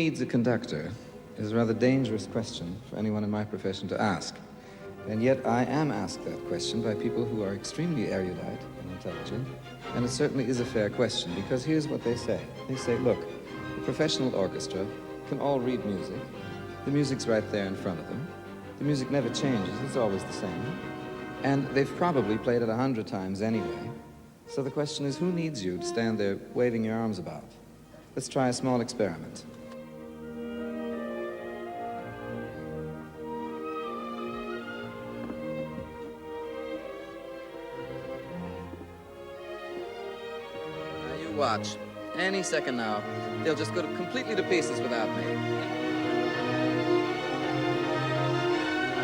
needs a conductor is a rather dangerous question for anyone in my profession to ask. And yet I am asked that question by people who are extremely erudite and intelligent, and it certainly is a fair question, because here's what they say. They say, look, a professional orchestra can all read music. The music's right there in front of them. The music never changes, it's always the same. And they've probably played it 100 times anyway. So the question is, who needs you to stand there waving your arms about? Let's try a small experiment. Now you watch. Any second now, they'll just go completely to pieces without me.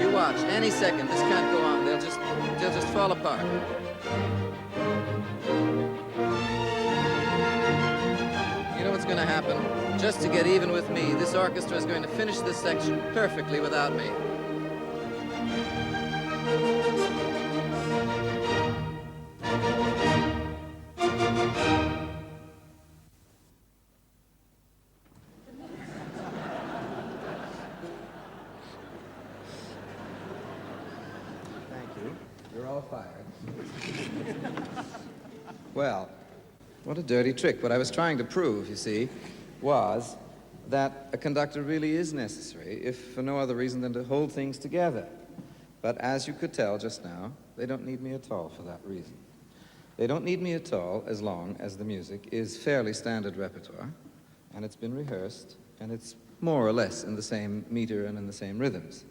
You watch. Any second, this can't go on. They'll just fall apart. You know what's going to happen? Just to get even with me, this orchestra is going to finish this section perfectly without me. You're all fired. Well, what a dirty trick. What I was trying to prove, you see, was that a conductor really is necessary, if for no other reason than to hold things together. But as you could tell just now, they don't need me at all for that reason. They don't need me at all as long as the music is fairly standard repertoire, and it's been rehearsed, and it's more or less in the same meter and in the same rhythms.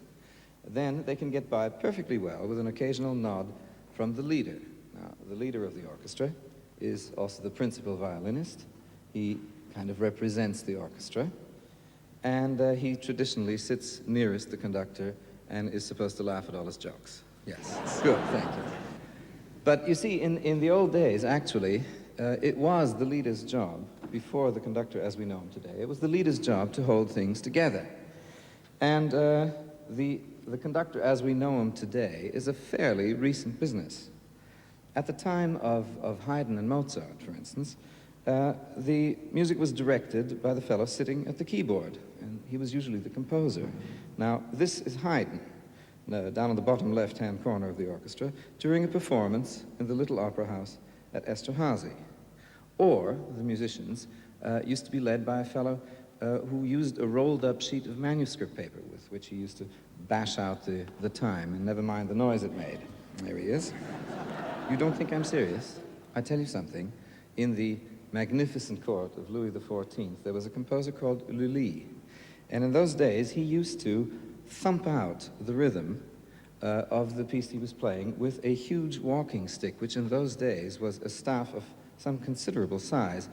Then they can get by perfectly well with an occasional nod from the leader. Now, the leader of the orchestra is also the principal violinist. He kind of represents the orchestra, and he traditionally sits nearest the conductor and is supposed to laugh at all his jokes. Yes, good, thank you. But you see, in the old days, actually, it was the leader's job, before the conductor as we know him today, it was the leader's job to hold things together. And the conductor as we know him today is a fairly recent business. At the time of Haydn and Mozart, for instance, the music was directed by the fellow sitting at the keyboard, and he was usually the composer. Now, this is Haydn, down in the bottom left-hand corner of the orchestra, during a performance in the little opera house at Esterhazy. Or, the musicians used to be led by a fellow who used a rolled-up sheet of manuscript paper with which he used to bash out the time, and never mind the noise it made. There he is. You don't think I'm serious? I tell you something. In the magnificent court of Louis XIV, there was a composer called Lully. And in those days, he used to thump out the rhythm of the piece he was playing with a huge walking stick, which in those days was a staff of some considerable size.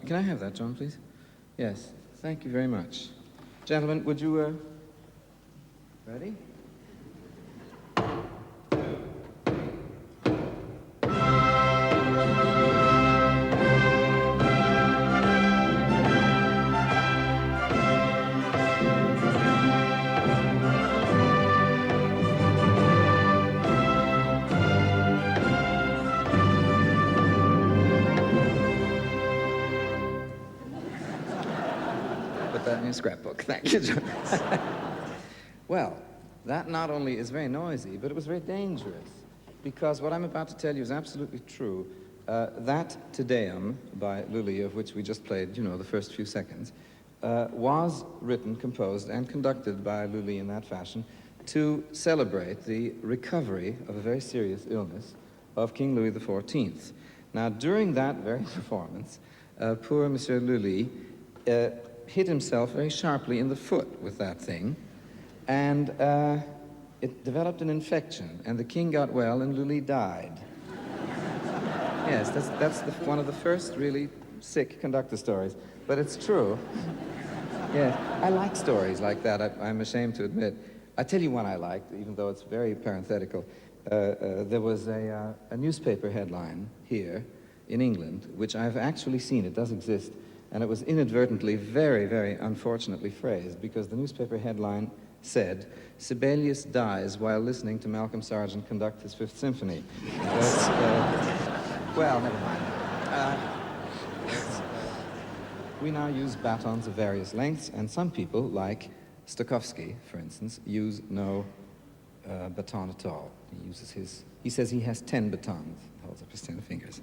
Can I have that, John, please? Yes, thank you very much. Gentlemen, would you, ready? Scrapbook. Thank you, John. Well, that not only is very noisy, but it was very dangerous, because what I'm about to tell you is absolutely true. That Te Deum by Lully, of which we just played, you know, the first few seconds, was written, composed, and conducted by Lully in that fashion to celebrate the recovery of a very serious illness of King Louis XIV. Now, during that very performance, poor Monsieur Lully hit himself very sharply in the foot with that thing, and it developed an infection, and the king got well, and Lully died. Yes, that's one of the first really sick conductor stories, but it's true. Yes, I like stories like that, I'm ashamed to admit. I tell you one I liked, even though it's very parenthetical. There was a newspaper headline here in England, which I've actually seen, it does exist, and it was inadvertently very, very unfortunately phrased, because the newspaper headline said, "Sibelius dies while listening to Malcolm Sargent conduct his Fifth Symphony." Well, never mind. we now use batons of various lengths, and some people, like Tchaikovsky, for instance, use no baton at all. He says he has 10 batons, holds up his 10 fingers.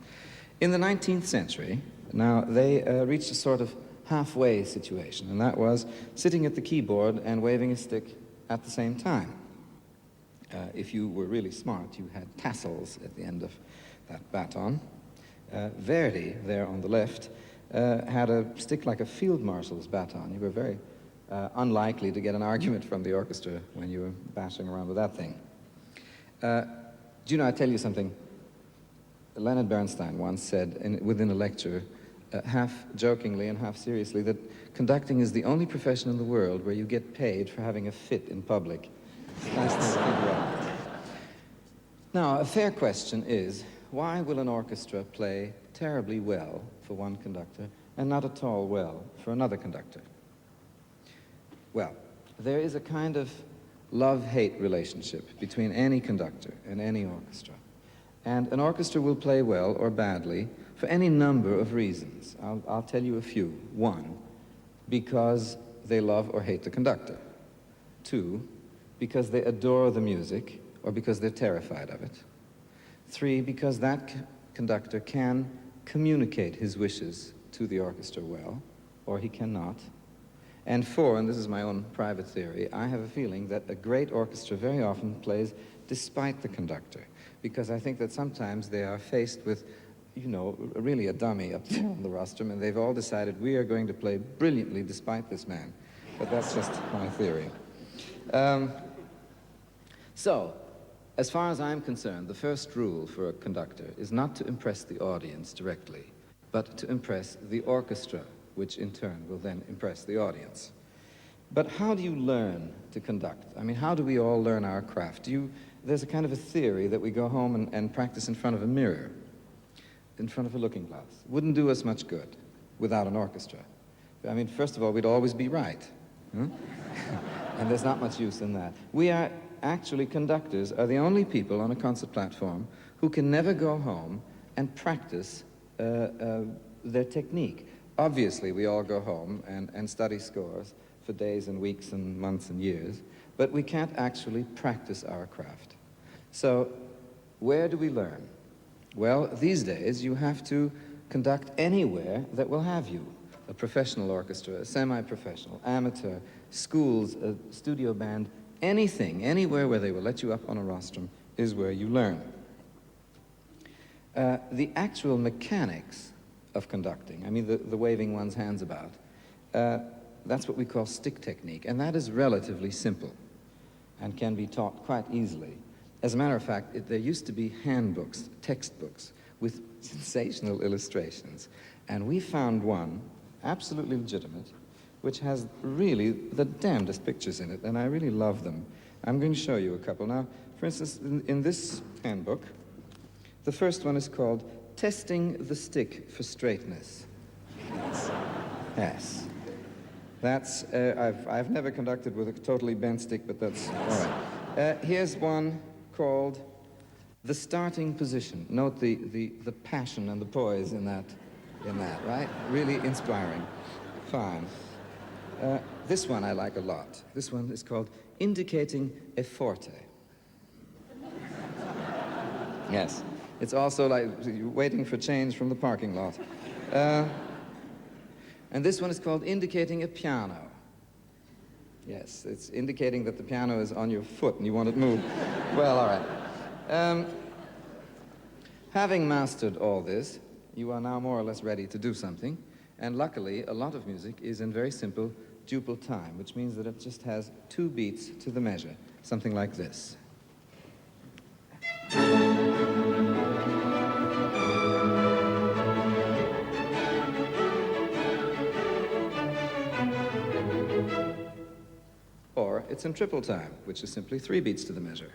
In the 19th century, now, they reached a sort of halfway situation, and that was sitting at the keyboard and waving a stick at the same time. If you were really smart, you had tassels at the end of that baton. Verdi, there on the left, had a stick like a field marshal's baton. You were very unlikely to get an argument from the orchestra when you were bashing around with that thing. Do you know, I tell you something. Leonard Bernstein once said within a lecture, half jokingly and half seriously, that conducting is the only profession in the world where you get paid for having a fit in public. Nice thing to think about. Now, a fair question is, why will an orchestra play terribly well for one conductor and not at all well for another conductor? Well, there is a kind of love-hate relationship between any conductor and any orchestra. And an orchestra will play well or badly for any number of reasons. I'll tell you a few. 1, because they love or hate the conductor. 2, because they adore the music or because they're terrified of it. 3, because that conductor can communicate his wishes to the orchestra well, or he cannot. And 4, and this is my own private theory, I have a feeling that a great orchestra very often plays despite the conductor, because I think that sometimes they are faced with, you know, really a dummy up there on the rostrum, and they've all decided we are going to play brilliantly despite this man. But that's just my theory. So, as far as I'm concerned, the first rule for a conductor is not to impress the audience directly, but to impress the orchestra, which in turn will then impress the audience. But how do you learn to conduct? I mean, how do we all learn our craft? There's a kind of a theory that we go home and practice in front of a mirror, in front of a looking glass. Wouldn't do us much good without an orchestra. I mean, first of all, we'd always be right. Huh? And there's not much use in that. We are actually, conductors are the only people on a concert platform who can never go home and practice their technique. Obviously, we all go home and study scores for days and weeks and months and years, but we can't actually practice our craft. So, where do we learn? Well, these days, you have to conduct anywhere that will have you. A professional orchestra, a semi-professional, amateur, schools, a studio band, anything, anywhere where they will let you up on a rostrum is where you learn. The actual mechanics of conducting, I mean the waving one's hands about, that's what we call stick technique, and that is relatively simple and can be taught quite easily. As a matter of fact, there used to be handbooks, textbooks, with sensational illustrations, and we found one, absolutely legitimate, which has really the damnedest pictures in it, and I really love them. I'm going to show you a couple. Now, for instance, in this handbook, the first one is called Testing the Stick for Straightness. Yes. That's, I've never conducted with a totally bent stick, but that's all right. Here's one called The Starting Position. Note the passion and the poise in that, right? Really inspiring. Fine. This one I like a lot. This one is called Indicating a Forte. Yes. It's also like you're waiting for change from the parking lot. And this one is called Indicating a Piano. Yes, it's indicating that the piano is on your foot and you want it moved. Well, all right. Having mastered all this, you are now more or less ready to do something. And luckily, a lot of music is in very simple duple time, which means that it just has 2 beats to the measure, something like this. Or it's in triple time, which is simply 3 beats to the measure.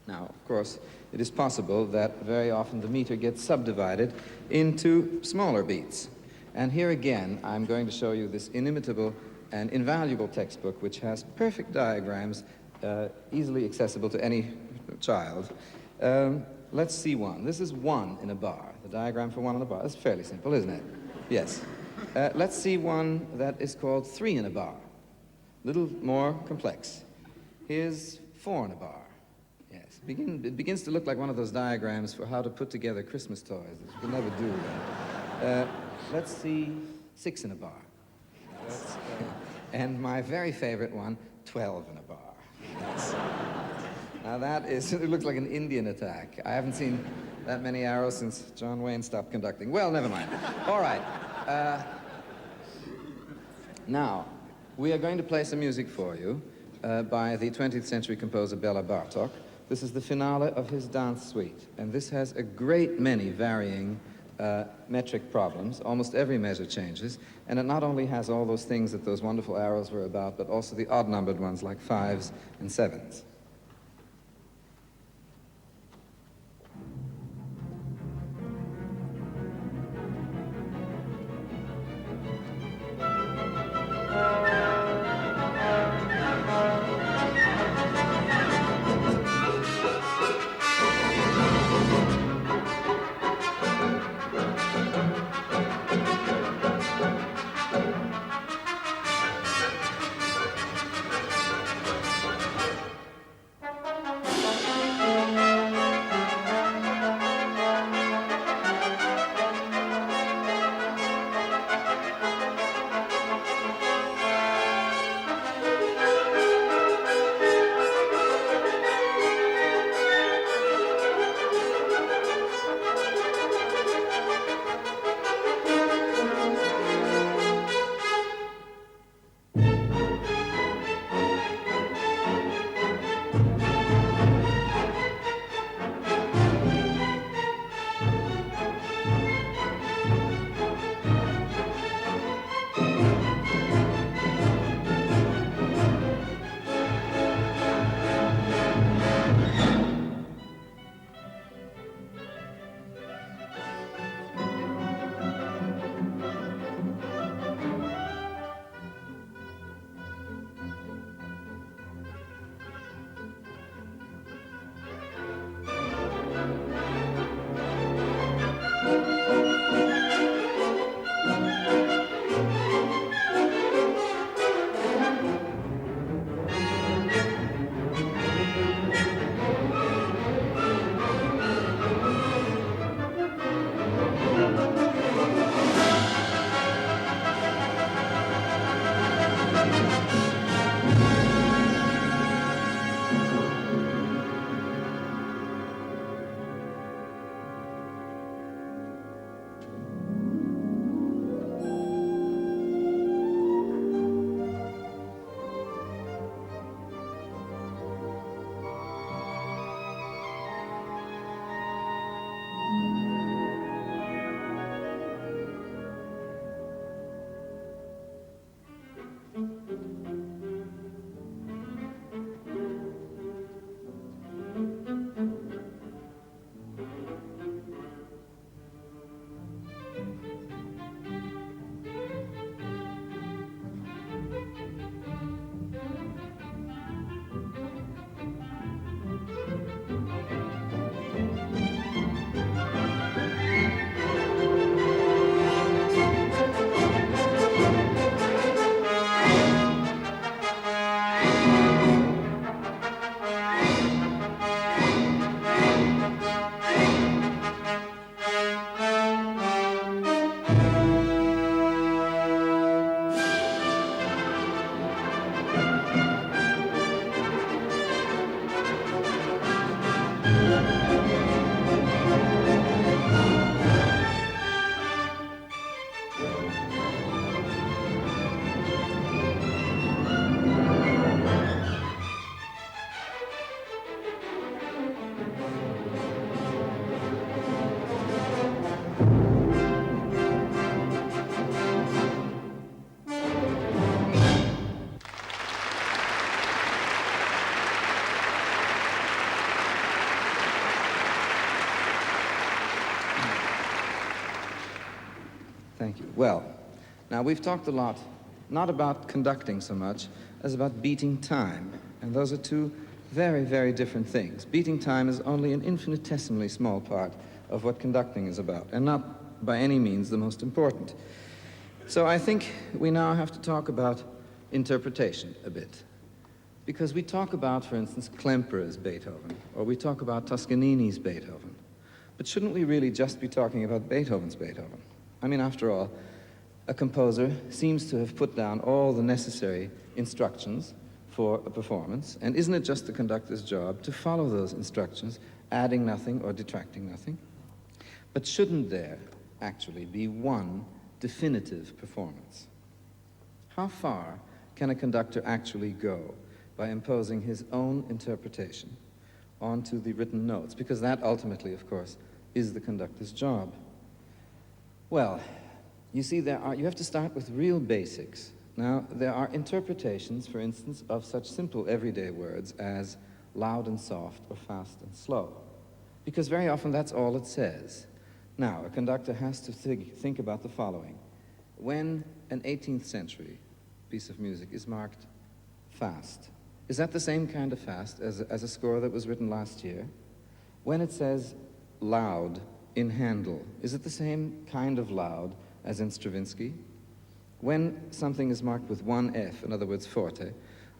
Now, of course, it is possible that very often the meter gets subdivided into smaller beats. And here again, I'm going to show you this inimitable and invaluable textbook, which has perfect diagrams easily accessible to any child. Let's see one. This is one in a bar, the diagram for one in a bar. That's fairly simple, isn't it? Yes. Let's see one that is called three in a bar. A little more complex. Here's four in a bar. Yes. It begins to look like one of those diagrams for how to put together Christmas toys. You can never do that. Let's see six in a bar. And my very favorite one, 12 in a bar. Yes. Now that is, it looks like an Indian attack. I haven't seen that many arrows since John Wayne stopped conducting. Well, never mind. All right. Now, we are going to play some music for you by the 20th century composer Bela Bartok. This is the finale of his dance suite, and this has a great many varying metric problems. Almost every measure changes, and it not only has all those things that those wonderful arrows were about, but also the odd-numbered ones like fives and sevens. Thank you. Well, now we've talked a lot, not about conducting so much, as about beating time. And those are two very, very different things. Beating time is only an infinitesimally small part of what conducting is about, and not by any means the most important. So I think we now have to talk about interpretation a bit. Because we talk about, for instance, Klemper's Beethoven, or we talk about Toscanini's Beethoven. But shouldn't we really just be talking about Beethoven's Beethoven? I mean, after all, a composer seems to have put down all the necessary instructions for a performance, and isn't it just the conductor's job to follow those instructions, adding nothing or detracting nothing? But shouldn't there actually be one definitive performance? How far can a conductor actually go by imposing his own interpretation onto the written notes? Because that ultimately, of course, is the conductor's job. Well, you see, you have to start with real basics. Now, there are interpretations, for instance, of such simple everyday words as loud and soft or fast and slow, because very often that's all it says. Now, a conductor has to think about the following. When an 18th century piece of music is marked fast, is that the same kind of fast as a score that was written last year? When it says loud in Handel, is it the same kind of loud as in Stravinsky? When something is marked with one F, in other words forte,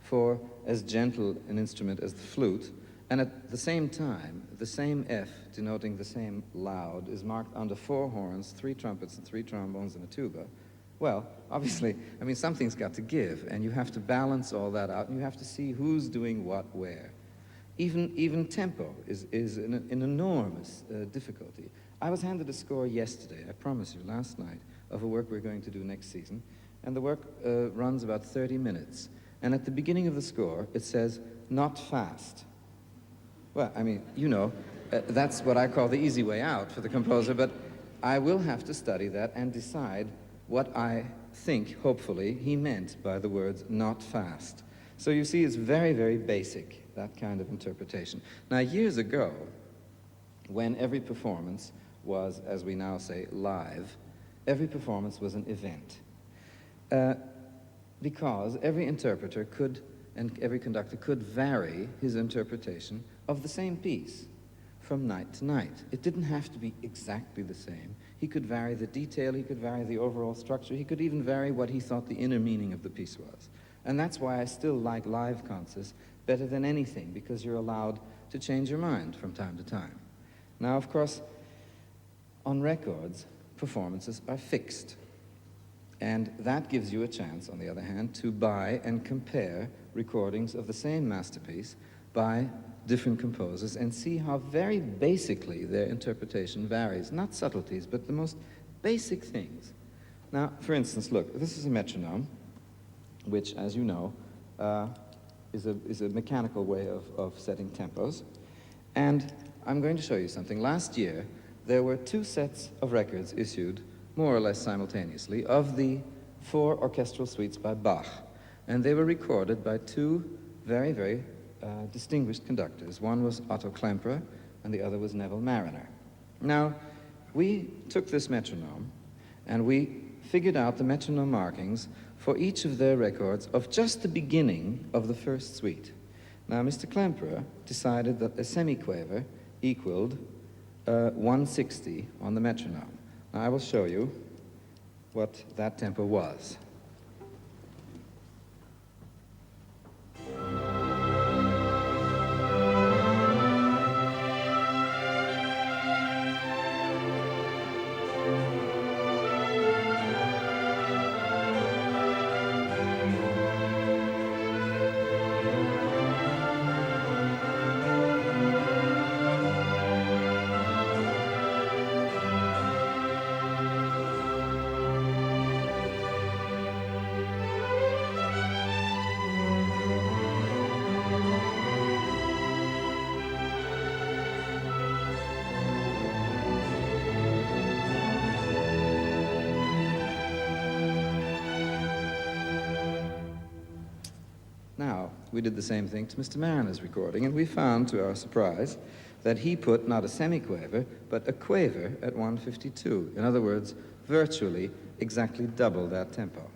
for as gentle an instrument as the flute, and at the same time, the same F denoting the same loud is marked under 4 horns, 3 trumpets, and 3 trombones and a tuba, well, obviously, I mean, something's got to give, and you have to balance all that out, and you have to see who's doing what where. Even tempo is an enormous difficulty. I was handed a score yesterday, I promise you, last night, of a work we're going to do next season, and the work runs about 30 minutes. And at the beginning of the score, it says, not fast. Well, I mean, you know, that's what I call the easy way out for the composer, but I will have to study that and decide what I think, hopefully, he meant by the words, not fast. So you see, it's very, very basic, that kind of interpretation. Now, years ago, when every performance was, as we now say, live, every performance was an event. Because every interpreter could, and every conductor could vary his interpretation of the same piece from night to night. It didn't have to be exactly the same. He could vary the detail, he could vary the overall structure, he could even vary what he thought the inner meaning of the piece was. And that's why I still like live concerts better than anything, because you're allowed to change your mind from time to time. Now, of course, on records, performances are fixed. And that gives you a chance, on the other hand, to buy and compare recordings of the same masterpiece by different composers and see how very basically their interpretation varies. Not subtleties, but the most basic things. Now, for instance, look, this is a metronome, which, as you know, is a mechanical way of setting tempos. And I'm going to show you something. Last year, there were 2 sets of records issued, more or less simultaneously, of the 4 orchestral suites by Bach. And they were recorded by 2 very, very distinguished conductors. One was Otto Klemperer, and the other was Neville Marriner. Now, we took this metronome, and we figured out the metronome markings for each of their records of just the beginning of the first suite. Now, Mr. Klemperer decided that a semiquaver equaled 160 on the metronome. Now, I will show you what that tempo was. Now, we did the same thing to Mr. Marriner's recording, and we found, to our surprise, that he put not a semiquaver, but a quaver at 152. In other words, virtually exactly double that tempo.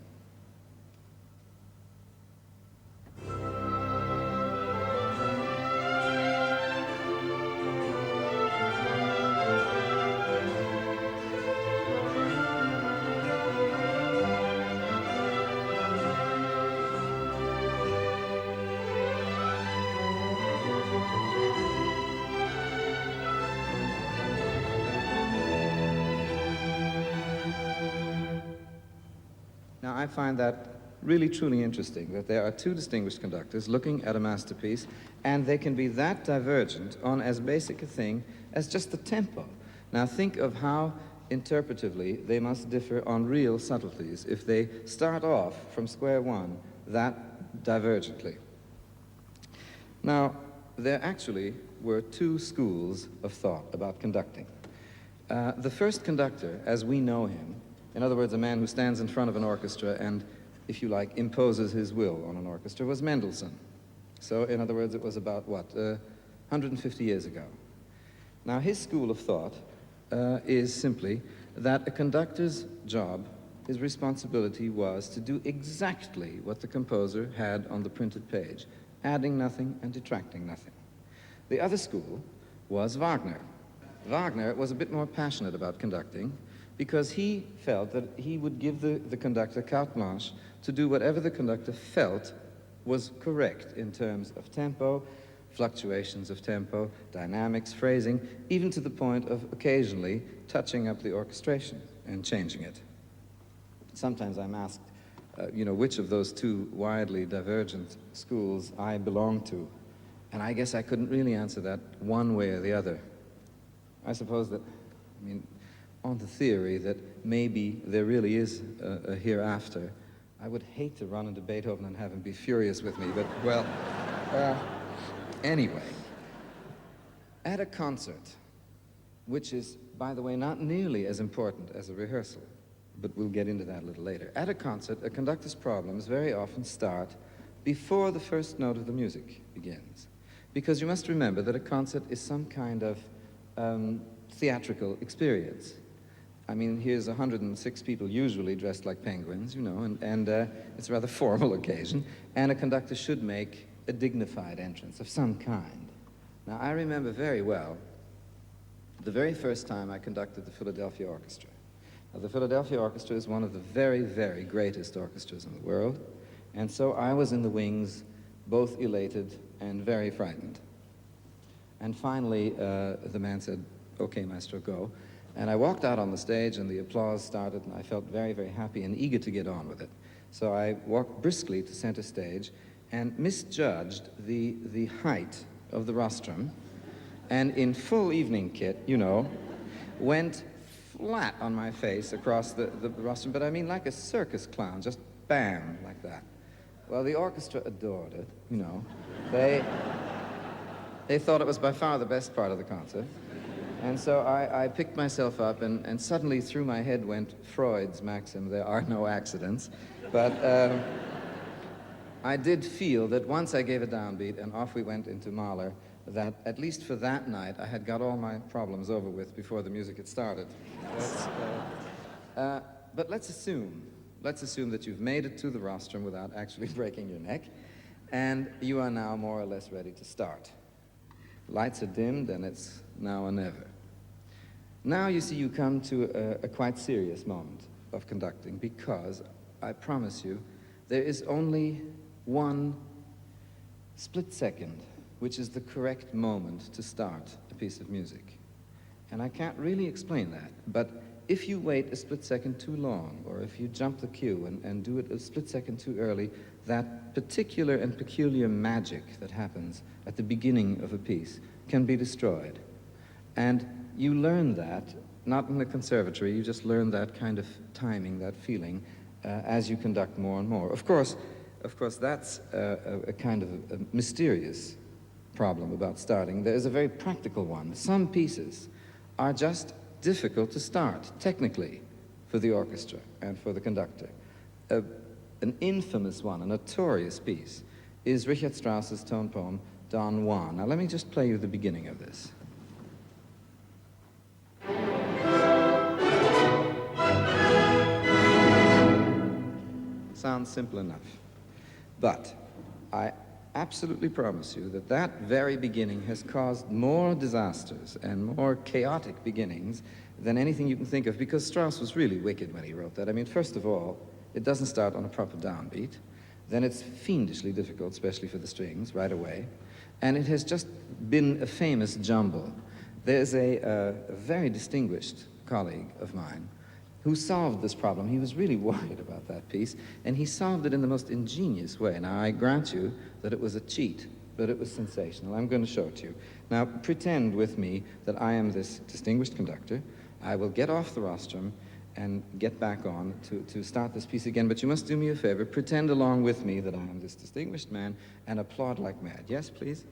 Now, I find that really truly interesting, that there are two distinguished conductors looking at a masterpiece, and they can be that divergent on as basic a thing as just the tempo. Now, think of how interpretively they must differ on real subtleties if they start off from square one that divergently. Now, there actually were two schools of thought about conducting. The first conductor, as we know him, in other words, a man who stands in front of an orchestra and, if you like, imposes his will on an orchestra, was Mendelssohn. So, in other words, it was about, 150 years ago. Now, his school of thought is simply that a conductor's job, his responsibility was to do exactly what the composer had on the printed page, adding nothing and detracting nothing. The other school was Wagner. Wagner was a bit more passionate about conducting because he felt that he would give the conductor carte blanche to do whatever the conductor felt was correct in terms of tempo, fluctuations of tempo, dynamics, phrasing, even to the point of occasionally touching up the orchestration and changing it. Sometimes I'm asked, which of those two widely divergent schools I belong to, and I guess I couldn't really answer that one way or the other. I suppose that, on the theory that maybe there really is a hereafter, I would hate to run into Beethoven and have him be furious with me, but, well, anyway, at a concert, which is, by the way, not nearly as important as a rehearsal, but we'll get into that a little later. At a concert, a conductor's problems very often start before the first note of the music begins. Because you must remember that a concert is some kind of theatrical experience. Here's 106 people usually dressed like penguins, and it's a rather formal occasion, and a conductor should make a dignified entrance of some kind. Now, I remember very well the very first time I conducted the Philadelphia Orchestra. Now, the Philadelphia Orchestra is one of the very, very greatest orchestras in the world, and so I was in the wings, both elated and very frightened. And finally, the man said, "Okay, maestro, go." And I walked out on the stage, and the applause started, and I felt very, very happy and eager to get on with it. So I walked briskly to center stage and misjudged the height of the rostrum, and in full evening kit, went flat on my face across the rostrum, but like a circus clown, just bam, like that. Well, the orchestra adored it, They thought it was by far the best part of the concert. And so I picked myself up, and suddenly through my head went Freud's maxim, there are no accidents. But I did feel that once I gave a downbeat and off we went into Mahler, that at least for that night, I had got all my problems over with before the music had started. But let's assume that you've made it to the rostrum without actually breaking your neck, and you are now more or less ready to start. Lights are dimmed, and it's now or never. Now, you see, you come to a quite serious moment of conducting, because, I promise you, there is only one split second which is the correct moment to start a piece of music. And I can't really explain that, but if you wait a split second too long, or if you jump the cue and do it a split second too early, that particular and peculiar magic that happens at the beginning of a piece can be destroyed. And you learn that, not in the conservatory, you just learn that kind of timing, that feeling, as you conduct more and more. Of course, that's a kind of a mysterious problem about starting. There is a very practical one. Some pieces are just difficult to start, technically, for the orchestra and for the conductor. An infamous one, a notorious piece, is Richard Strauss's tone poem, Don Juan. Now, let me just play you the beginning of this. Sounds simple enough. But I absolutely promise you that that very beginning has caused more disasters and more chaotic beginnings than anything you can think of, because Strauss was really wicked when he wrote that. First of all, it doesn't start on a proper downbeat. Then it's fiendishly difficult, especially for the strings, right away. And it has just been a famous jumble. There's a very distinguished colleague of mine who solved this problem. He was really worried about that piece, and he solved it in the most ingenious way. Now, I grant you that it was a cheat, but it was sensational. I'm going to show it to you. Now, pretend with me that I am this distinguished conductor. I will get off the rostrum and get back on to start this piece again, but you must do me a favor. Pretend along with me that I am this distinguished man and applaud like mad. Yes, please?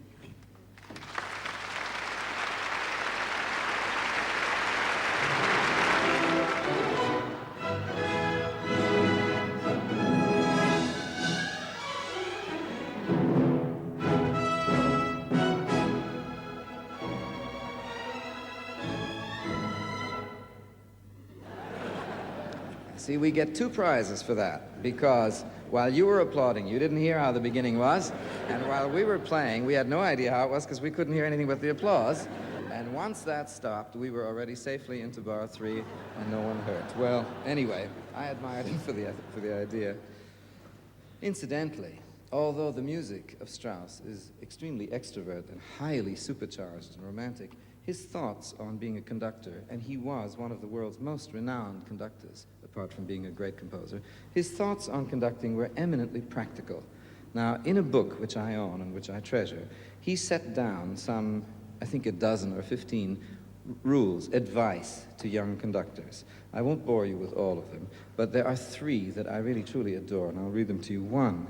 See, we get 2 prizes for that, because while you were applauding, you didn't hear how the beginning was, and while we were playing, we had no idea how it was because we couldn't hear anything but the applause. And once that stopped, we were already safely into bar 3, and no one hurt. Well, anyway, I admired him for the idea. Incidentally, although the music of Strauss is extremely extrovert and highly supercharged and romantic, his thoughts on being a conductor, and he was one of the world's most renowned conductors, apart from being a great composer, his thoughts on conducting were eminently practical. Now, in a book which I own and which I treasure, he set down some, I think, a dozen or 15 rules, advice to young conductors. I won't bore you with all of them, but there are 3 that I really truly adore, and I'll read them to you. 1,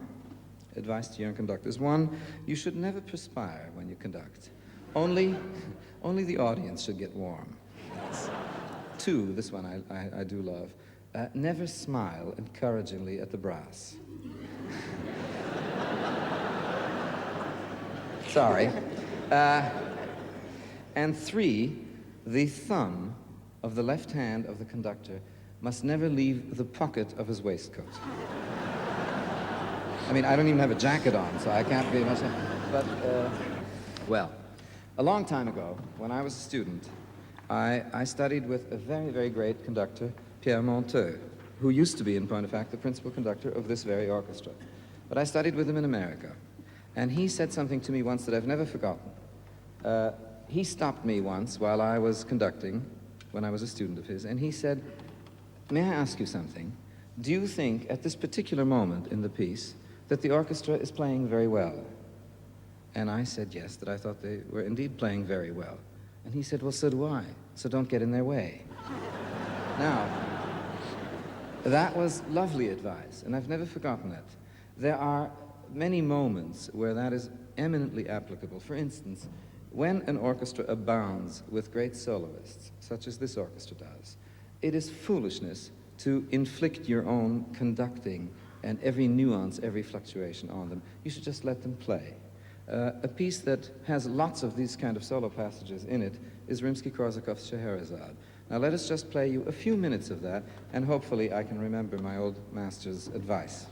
advice to young conductors. 1, you should never perspire when you conduct. Only the audience should get warm. 2, this one I do love. Never smile encouragingly at the brass. Sorry. And 3, the thumb of the left hand of the conductor must never leave the pocket of his waistcoat. I mean, I don't even have a jacket on, so I can't be much. But, well, a long time ago, when I was a student, I studied with a very, very great conductor, Pierre Monteux, who used to be, in point of fact, the principal conductor of this very orchestra. But I studied with him in America, and he said something to me once that I've never forgotten. He stopped me once while I was conducting, when I was a student of his, and he said, "May I ask you something? Do you think, at this particular moment in the piece, that the orchestra is playing very well?" And I said yes, that I thought they were indeed playing very well. And he said, "Well, so do I, so don't get in their way." Now, that was lovely advice, and I've never forgotten it. There are many moments where that is eminently applicable. For instance, when an orchestra abounds with great soloists, such as this orchestra does, it is foolishness to inflict your own conducting and every nuance, every fluctuation on them. You should just let them play. A piece that has lots of these kind of solo passages in it is Rimsky-Korsakov's Scheherazade. Now let us just play you a few minutes of that, and hopefully I can remember my old master's advice.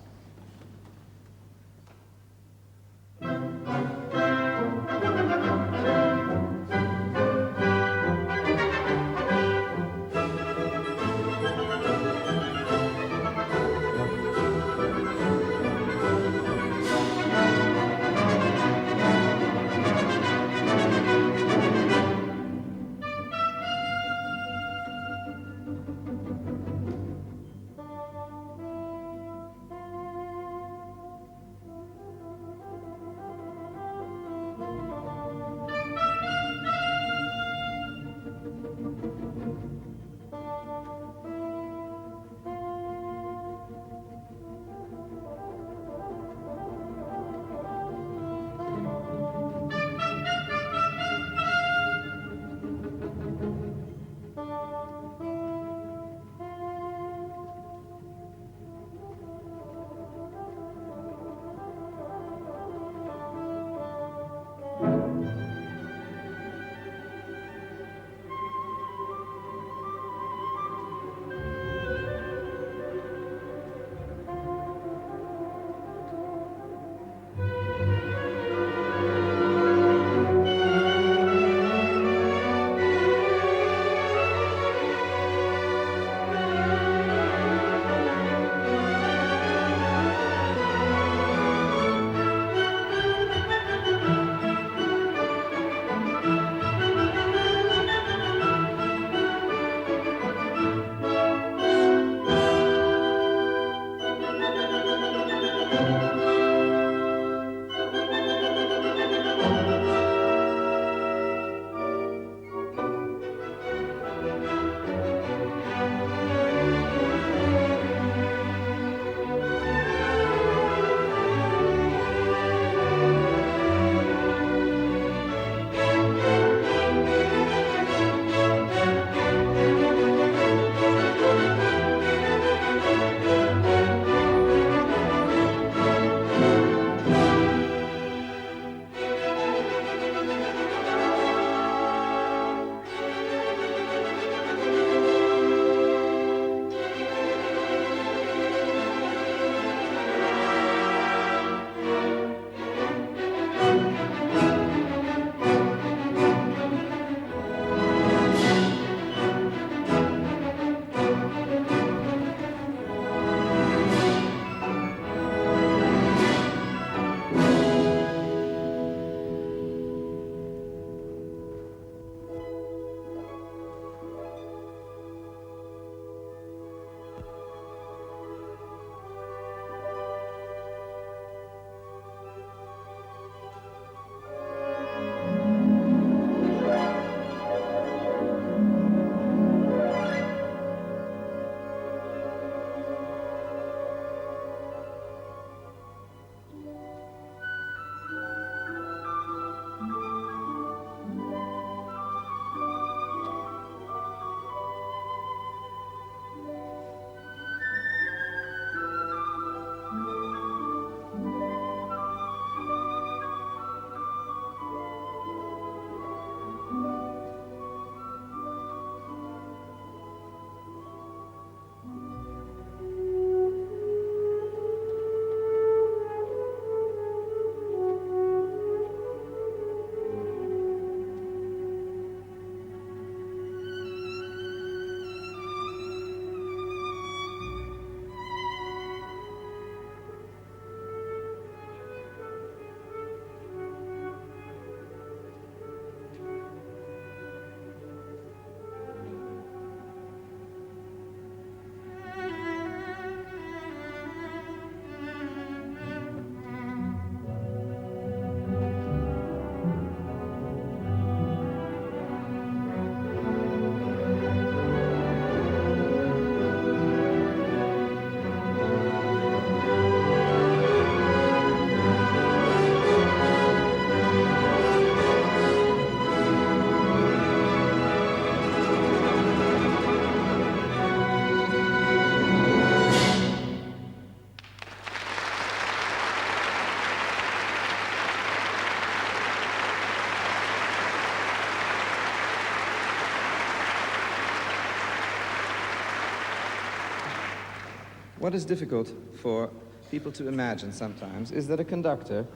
What is difficult for people to imagine sometimes is that a conductor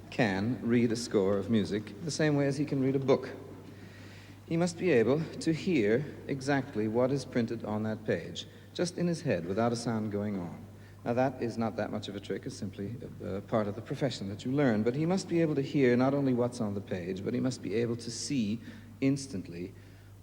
can read a score of music the same way as he can read a book. He must be able to hear exactly what is printed on that page, just in his head, without a sound going on. Now, that is not that much of a trick. It's simply part of the profession that you learn. But he must be able to hear not only what's on the page, but he must be able to see instantly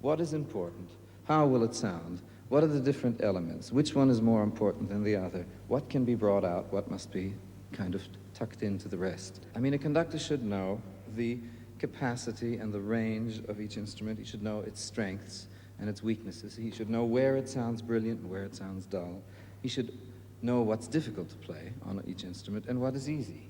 what is important, how will it sound, what are the different elements, which one is more important than the other, what can be brought out, what must be kind of tucked into the rest. I mean, a conductor should know the capacity and the range of each instrument. He should know its strengths and its weaknesses. He should know where it sounds brilliant and where it sounds dull. He should know what's difficult to play on each instrument and what is easy.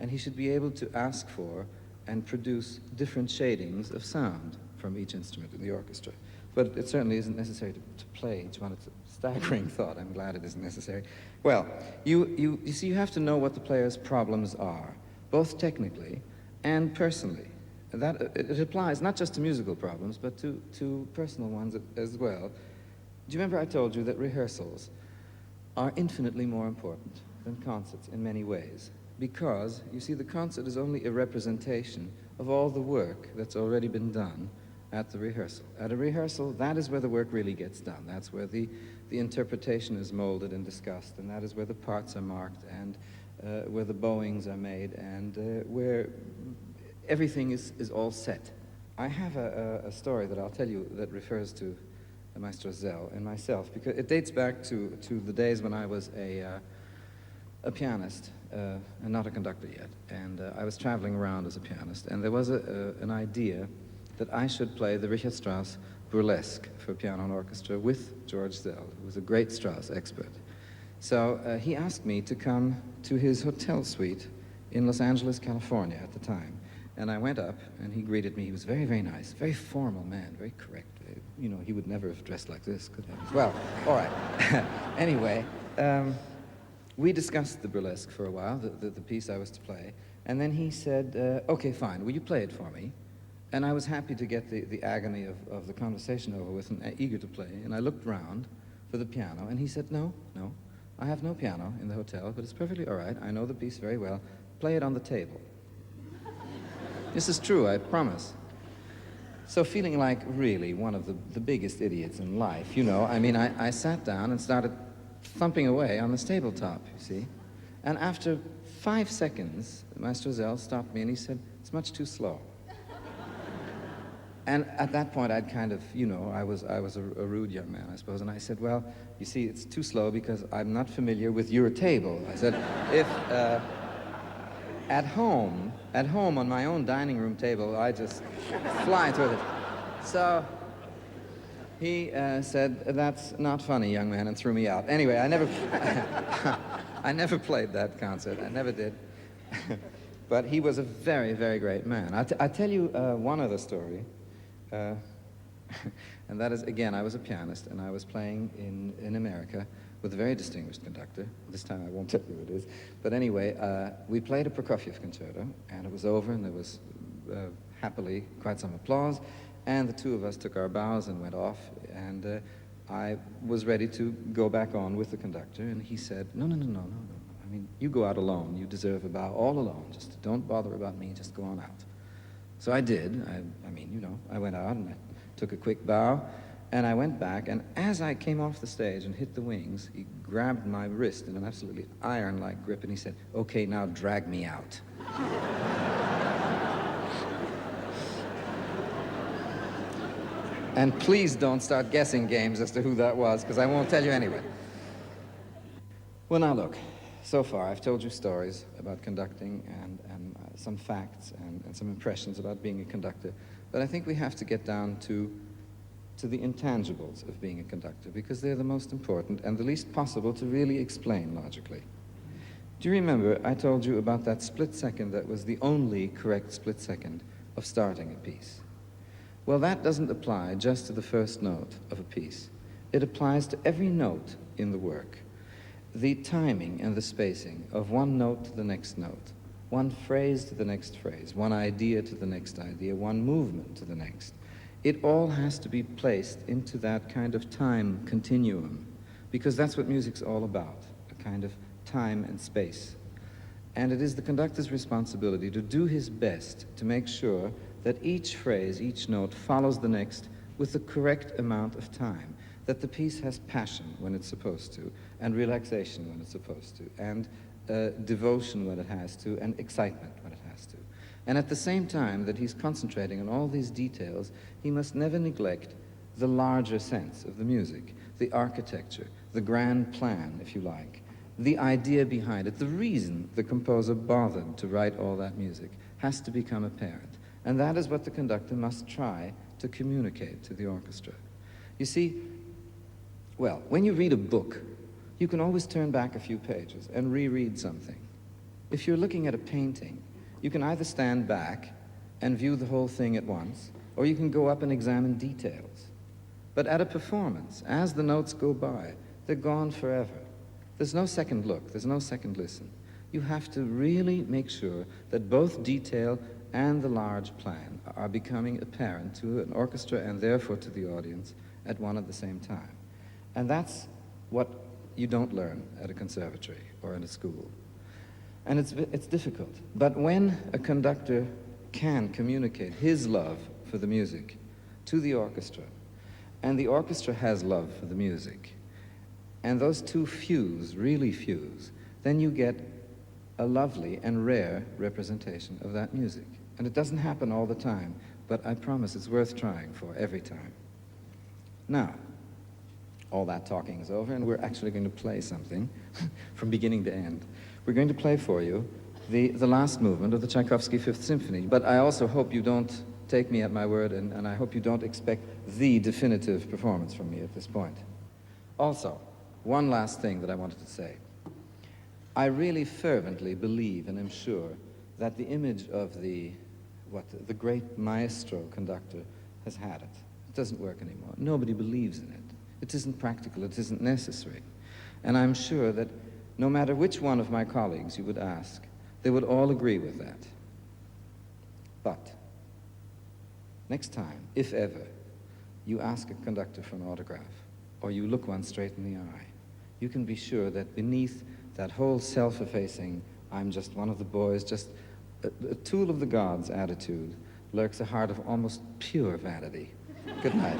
And he should be able to ask for and produce different shadings of sound from each instrument in the orchestra. But it certainly isn't necessary to play each one. It's a staggering thought. I'm glad it isn't necessary. Well, you see, you have to know what the player's problems are, both technically and personally. And that it applies not just to musical problems, but to personal ones as well. Do you remember I told you that rehearsals are infinitely more important than concerts in many ways? Because, you see, the concert is only a representation of all the work that's already been done at the rehearsal. At a rehearsal, that is where the work really gets done. That's where the interpretation is molded and discussed, and that is where the parts are marked, and where the bowings are made, and where everything is all set. I have a story that I'll tell you that refers to Maestro Zell and myself, because it dates back to the days when I was a pianist, and not a conductor yet, and I was traveling around as a pianist, and there was an idea that I should play the Richard Strauss Burlesque for piano and orchestra with George Zell, who was a great Strauss expert. So he asked me to come to his hotel suite in Los Angeles, California at the time. And I went up, and he greeted me. He was very, very nice, very formal man, very correct. You know, he would never have dressed like this, could have. Well, all right. Anyway, we discussed the burlesque for a while, the piece I was to play. And then he said, okay, fine, will you play it for me? And I was happy to get the agony of the conversation over with and eager to play. And I looked round for the piano, and he said, no, I have no piano in the hotel, but it's perfectly all right. I know the piece very well. Play it on the table. This is true, I promise. So feeling like really one of the biggest idiots in life, you know, I mean, I sat down and started thumping away on this tabletop, you see. And after 5 seconds, Maestro Zell stopped me and he said, it's much too slow. And at that point, I'd kind of, you know, I was a rude young man, I suppose, and I said, well, you see, it's too slow because I'm not familiar with your table. I said, if at home on my own dining room table, I just fly through it. So he said, that's not funny, young man, and threw me out. Anyway, I never played that concert. I never did. But he was a very, very great man. I'll tell you one other story. And that is, again, I was a pianist, and I was playing in America with a very distinguished conductor. This time I won't tell you who it is. But anyway, we played a Prokofiev concerto, and it was over, and there was happily quite some applause, and the two of us took our bows and went off, and I was ready to go back on with the conductor, and he said, no. I mean, you go out alone. You deserve a bow all alone. Just don't bother about me. Just go on out. So I did. I mean, you know, I went out and I took a quick bow, and I went back, and as I came off the stage and hit the wings, he grabbed my wrist in an absolutely iron-like grip, and he said, okay, now drag me out. And please don't start guessing games as to who that was, because I won't tell you anyway. Well, now look, so far I've told you stories about conducting and some facts and some impressions about being a conductor, but I think we have to get down to the intangibles of being a conductor, because they're the most important and the least possible to really explain logically. Do you remember I told you about that split second that was the only correct split second of starting a piece? Well, that doesn't apply just to the first note of a piece. It applies to every note in the work. The timing and the spacing of one note to the next note, one phrase to the next phrase, one idea to the next idea, one movement to the next. It all has to be placed into that kind of time continuum, because that's what music's all about. kind of time and space. And it is the conductor's responsibility to do his best to make sure that each phrase, each note follows the next with the correct amount of time, that the piece has passion when it's supposed to, and relaxation when it's supposed to, and devotion when it has to, and excitement when it has to. And at the same time that he's concentrating on all these details, he must never neglect the larger sense of the music, the architecture, the grand plan, if you like, the idea behind it, the reason the composer bothered to write all that music has to become apparent. And that is what the conductor must try to communicate to the orchestra. You see, well, when you read a book, you can always turn back a few pages and reread something. If you're looking at a painting, you can either stand back and view the whole thing at once, or you can go up and examine details. But at a performance, as the notes go by, they're gone forever. There's no second look, there's no second listen. You have to really make sure that both detail and the large plan are becoming apparent to an orchestra and therefore to the audience at one and the same time. And that's what you don't learn at a conservatory or in a school. And it's difficult. But when a conductor can communicate his love for the music to the orchestra, and the orchestra has love for the music, and those two really fuse, then you get a lovely and rare representation of that music. And it doesn't happen all the time, but I promise it's worth trying for every time. Now, all that talking is over, and we're actually going to play something from beginning to end. We're going to play for you the last movement of the Tchaikovsky Fifth Symphony, but I also hope you don't take me at my word, and I hope you don't expect the definitive performance from me at this point. Also, one last thing that I wanted to say. I really fervently believe and am sure that the image of the great maestro conductor has had it. It doesn't work anymore. Nobody believes in it. It isn't practical, it isn't necessary. And I'm sure that no matter which one of my colleagues you would ask, they would all agree with that. But next time, if ever, you ask a conductor for an autograph, or you look one straight in the eye, you can be sure that beneath that whole self-effacing, I'm just one of the boys, just a tool of the gods attitude, lurks a heart of almost pure vanity. Good night.